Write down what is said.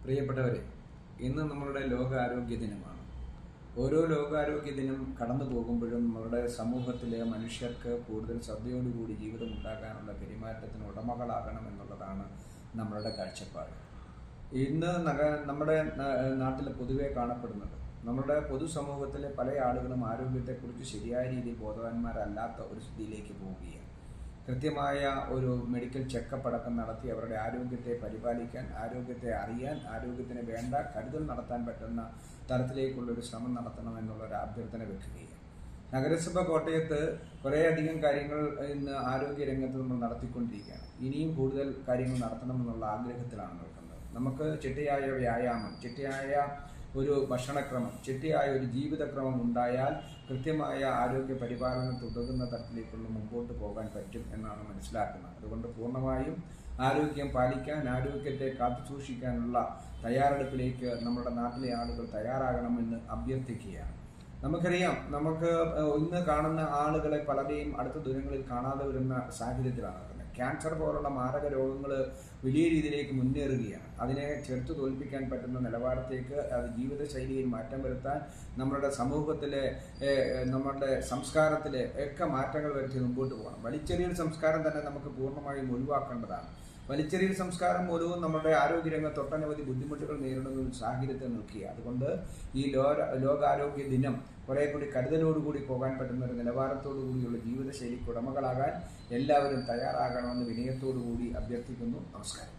പ്രിയപ്പെട്ടവരെ, ഇന്ന് നമ്മളുടെ ലോകാരോഗ്യ ദിനമാണ്. ഓരോ ലോകാരോഗ്യ ദിനം കടന്നു പോകുമ്പോഴും നമ്മുടെ സമൂഹത്തിലെ മനുഷ്യർക്ക് കൂടുതൽ ശ്രദ്ധയോടുകൂടി ജീവിതം ഉണ്ടാകാനുള്ള പെരുമാറ്റത്തിന് ഉടമകളാകണം എന്നുള്ളതാണ് നമ്മളുടെ കാഴ്ചപ്പാട്. ഇന്ന് നമ്മുടെ നാട്ടിൽ പൊതുവെ കാണപ്പെടുന്നത് നമ്മുടെ പൊതുസമൂഹത്തിലെ പല ആളുകളും ആരോഗ്യത്തെക്കുറിച്ച് ശരിയായ രീതിയിൽ ബോധവാന്മാരല്ലാത്ത ഒരു സ്ഥിതിയിലേക്ക് പോവുകയാണ്. കൃത്യമായ ഒരു മെഡിക്കൽ ചെക്കപ്പ് അടക്കം നടത്തി അവരുടെ ആരോഗ്യത്തെ പരിപാലിക്കാൻ, ആരോഗ്യത്തെ അറിയാൻ, ആരോഗ്യത്തിന് വേണ്ട കരുതൽ നടത്താൻ പറ്റുന്ന തരത്തിലേക്കുള്ളൊരു ശ്രമം നടത്തണമെന്നുള്ളൊരു അഭ്യർത്ഥന വെക്കുകയാണ്. നഗരസഭ കോട്ടയത്ത് കുറേയധികം കാര്യങ്ങൾ ഇന്ന് ആരോഗ്യരംഗത്ത് നമ്മൾ നടത്തിക്കൊണ്ടിരിക്കുകയാണ്. ഇനിയും കൂടുതൽ കാര്യങ്ങൾ നടത്തണമെന്നുള്ള ആഗ്രഹത്തിലാണ് നിൽക്കുന്നത്. നമുക്ക് ചിട്ടയായ വ്യായാമം, ചിട്ടയായ ഒരു ഭക്ഷണക്രമം, ചിട്ടയായ ഒരു ജീവിതക്രമം ഉണ്ടായാൽ കൃത്യമായ ആരോഗ്യ പരിപാലനം തുടരുന്ന തരത്തിലേക്കുള്ള മുമ്പോട്ട് പോകാൻ പറ്റും എന്നാണ് മനസ്സിലാക്കുന്നത്. അതുകൊണ്ട് പൂർണ്ണമായും ആരോഗ്യം പാലിക്കാൻ, ആരോഗ്യത്തെ കാത്തുസൂക്ഷിക്കാനുള്ള തയ്യാറെടുപ്പിലേക്ക് നമ്മുടെ നാട്ടിലെ ആളുകൾ തയ്യാറാകണമെന്ന് അഭ്യർത്ഥിക്കുകയാണ്. നമുക്കറിയാം, നമുക്ക് ഇന്ന് കാണുന്ന ആളുകളെ പലരെയും അടുത്ത ദൂരങ്ങളിൽ കാണാതെ വരുന്ന സാഹചര്യത്തിലാണ് നടക്കുന്നത്. ക്യാൻസർ പോലുള്ള മാരക രോഗങ്ങൾ വലിയ രീതിയിലേക്ക് മുന്നേറുകയാണ്. അതിനെ ചെറുത്തു തോൽപ്പിക്കാൻ പറ്റുന്ന നിലവാരത്തേക്ക് അത് ജീവിതശൈലിയിൽ മാറ്റം വരുത്താൻ, നമ്മുടെ സമൂഹത്തിലെ നമ്മുടെ സംസ്കാരത്തിലെ ഒക്കെ മാറ്റങ്ങൾ വരുത്തി മുമ്പോട്ട് പോകണം. വലിച്ചെറിയൽ സംസ്കാരം തന്നെ നമുക്ക് പൂർണ്ണമായും ഒഴിവാക്കേണ്ടതാണ്. വലിച്ചെറിയൽ സംസ്കാരം മൂലവും നമ്മുടെ ആരോഗ്യരംഗത്ത് ഒട്ടനവധി ബുദ്ധിമുട്ടുകൾ നേരിടുന്ന ഒരു സാഹചര്യത്തിൽ നിൽക്കുക. അതുകൊണ്ട് ഈ ലോകാരോഗ്യ ദിനം കുറെ കൂടി കരുതലോടുകൂടി പോകാൻ പറ്റുന്ന ഒരു നിലവാരത്തോടു കൂടിയുള്ള ജീവിതശൈലിക്ക് ഉടമകളാകാൻ എല്ലാവരും തയ്യാറാകണമെന്ന് വിനയത്തോടു കൂടി അഭ്യർത്ഥിക്കുന്നു. നമസ്കാരം.